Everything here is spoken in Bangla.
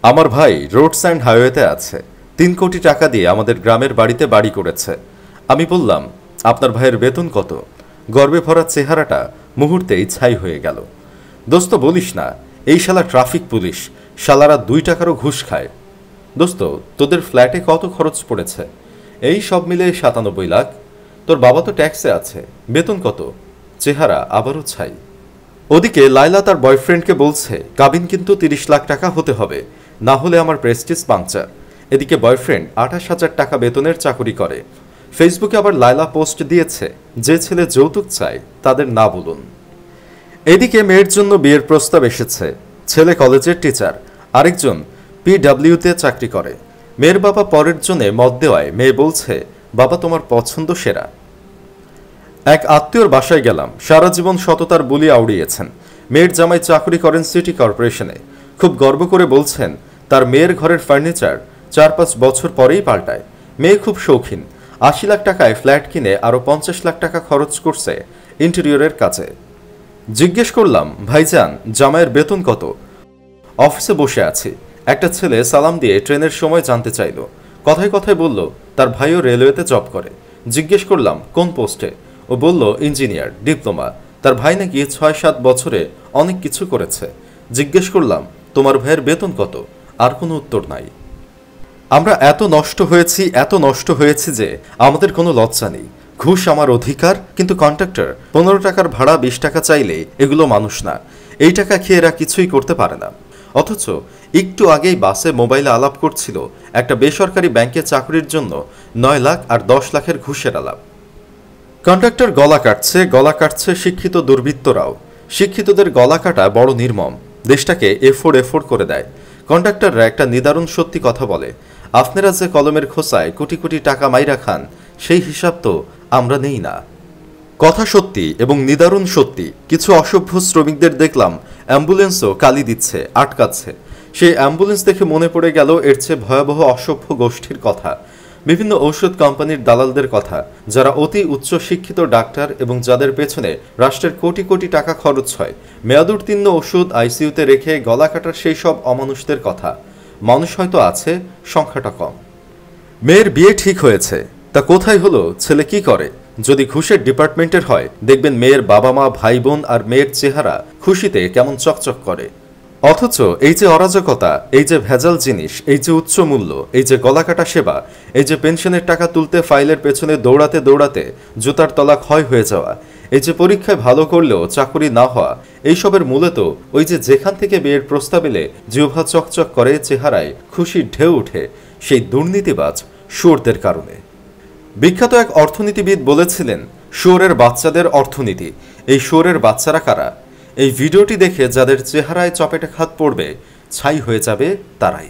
আমার ভাই রোডস অ্যান্ড হাইওয়েতে আছে। ৩ কোটি টাকা দিয়ে আমাদের গ্রামের বাড়িতে বাড়ি করেছে। আমি বললাম, আপনার ভাইয়ের বেতন কত? গর্বে ভরা চেহারাটা মুহূর্তেই ছাই হয়ে গেল। দোস্ত বলিস না, এই শালা ট্রাফিক পুলিশ, শালারা 2 টাকারও ঘুষ খায়। দোস্ত, তোদের ফ্ল্যাটে কত খরচ পড়েছে? এই সব মিলে ৯৭ লাখ। তোর বাবা তো ট্যাক্সে আছে, বেতন কত? চেহারা আবারও ছাই। ওদিকে লায়লা তার বয়ফ্রেন্ডকে বলছে, কাবিন কিন্তু ৩০ লাখ টাকা হতে হবে, না হলে আমার প্রেস্টিজ পাংচার। এদিকে বয়ফ্রেন্ড ২৮,০০০ টাকা বেতনের চাকরি করে। ফেসবুকে আবার লায়লা পোস্ট দিয়েছে, যে ছেলে যৌতুক চায় তাদের না বলুন। এদিকে মেয়ের জন্য বিয়ের প্রস্তাব এসেছে। ছেলে কলেজের টিচার, আরেকজন পিডব্লিউতে চাকরি করে। মেয়ের বাবা পরের জন্যে মত দেওয়ায় মেয়ে বলছে, বাবা তোমার পছন্দ সেরা। এক আত্মীয়র বাসায় গেলাম, সারা জীবন সততার বুলি আউড়িয়েছেন। মেয়ের জামাই চাকরি করেন সিটি কর্পোরেশনে। খুব গর্ব করে বলছেন, তার মেয়ের ঘরের ফার্নিচার ৪-৫ বছর পরেই পাল্টায়। মেয়ে খুব শৌখিন, ৮০ লাখ টাকায় ফ্ল্যাট কিনে আরও ৫০ লাখ টাকা খরচ করছে ইন্টেরিয়রের কাজে। জিজ্ঞেস করলাম, ভাইজান জামাইয়ের বেতন কত? অফিসে বসে আছি, একটা ছেলে সালাম দিয়ে ট্রেনের সময় জানতে চাইল। কথায় কথায় বলল তার ভাইও রেলওয়েতে জব করে। জিজ্ঞেস করলাম কোন পোস্টে? ও বলল ইঞ্জিনিয়ার, ডিপ্লোমা। তার ভাই নাকি ৬-৭ বছরে অনেক কিছু করেছে। জিজ্ঞেস করলাম, তোমার ভাইয়ের বেতন কত? আর কোনো উত্তর নাই। আমরা এত নষ্ট হয়েছি যে আমাদের কোনো লজ্জা নেই। ঘুষ আমার অধিকার, কিন্তু কন্ট্রাক্টর ১৫ টাকার ভাড়া ২০ টাকা চাইলে এগুলো মানুষ না। এই টাকা খেয়ে এরা কিছুই করতে পারে না। অথচ একটু আগেই বাসে মোবাইলে আলাপ করছিল একটা বেসরকারি ব্যাংকে চাকরির জন্য ৯ লাখ আর ১০ লাখের ঘুষের আলাপ। কন্ট্রাক্টর গলা কাটছে শিক্ষিত দুর্বৃত্তরাও। শিক্ষিতদের গলা কাটা বড় নির্মম, দেশটাকে এফোড় করে দেয়। কন্ট্রাক্টররা একটা নিদারুণ সত্যি কথা বলে, আপনারা যে কলমের খোসায় কোটি কোটি টাকা মাইরা খান, সেই হিসাব তো আমরা নেই না। কথা সত্যি এবং নিদারুণ সত্যি। কিছু অসভ্য শ্রমিকদের দেখলাম অ্যাম্বুলেন্সও কালি দিচ্ছে, আটকাচ্ছে। সেই অ্যাম্বুলেন্স দেখে মনে পড়ে গেল এর চেয়ে ভয়াবহ অসভ্য গোষ্ঠীর কথা, বিভিন্ন ঔষধ কোম্পানির দালালদের কথা, যারা অতি উচ্চ শিক্ষিত ডাক্তার এবং যাদের পেছনে রাষ্ট্রের কোটি কোটি টাকা খরচ হয়। মেয়াদোত্তীর্ণ ওষুধ আইসিইউতে রেখে গলা কাটার সেই সব অমানুষদের কথা। মানুষ হয়তো আছে, সংখ্যাটা কম। মেয়ের বিয়ে ঠিক হয়েছে, তা কোথায় হলো, ছেলে কি করে? যদি ঘুষের ডিপার্টমেন্টের হয়, দেখবেন মেয়ের বাবা মা, ভাই বোন আর মেয়ের চেহারা খুশিতে কেমন চকচক করে। অথচ এই যে অরাজকতা, এই যে ভেজাল জিনিস, এই যে উচ্চ মূল্য, এই যে গলাকাটা সেবা, এই যে পেনশনের টাকা তুলতে ফাইলের পেছনে দৌড়াতে দৌড়াতে জুতার তলা ক্ষয় হয়ে যাওয়া, এই যে পরীক্ষায় ভালো করলেও চাকরি না হওয়া, এইসবের মূলে তো ওই যে যেখান থেকে বিয়ের প্রস্তাব এলে জিহ্বা চকচক করে, চেহারায় খুশির ঢেউ উঠে, সেই দুর্নীতিবাজ শুয়োরদের কারণে। বিখ্যাত এক অর্থনীতিবিদ বলেছিলেন, শুয়োরের বাচ্চাদের অর্থনীতি। এই শুয়োরের বাচ্চারা কারা? এই ভিডিওটি দেখে যাদের চেহারায় চপেটাঘাত পড়বে, ছাই হয়ে যাবে তারাই।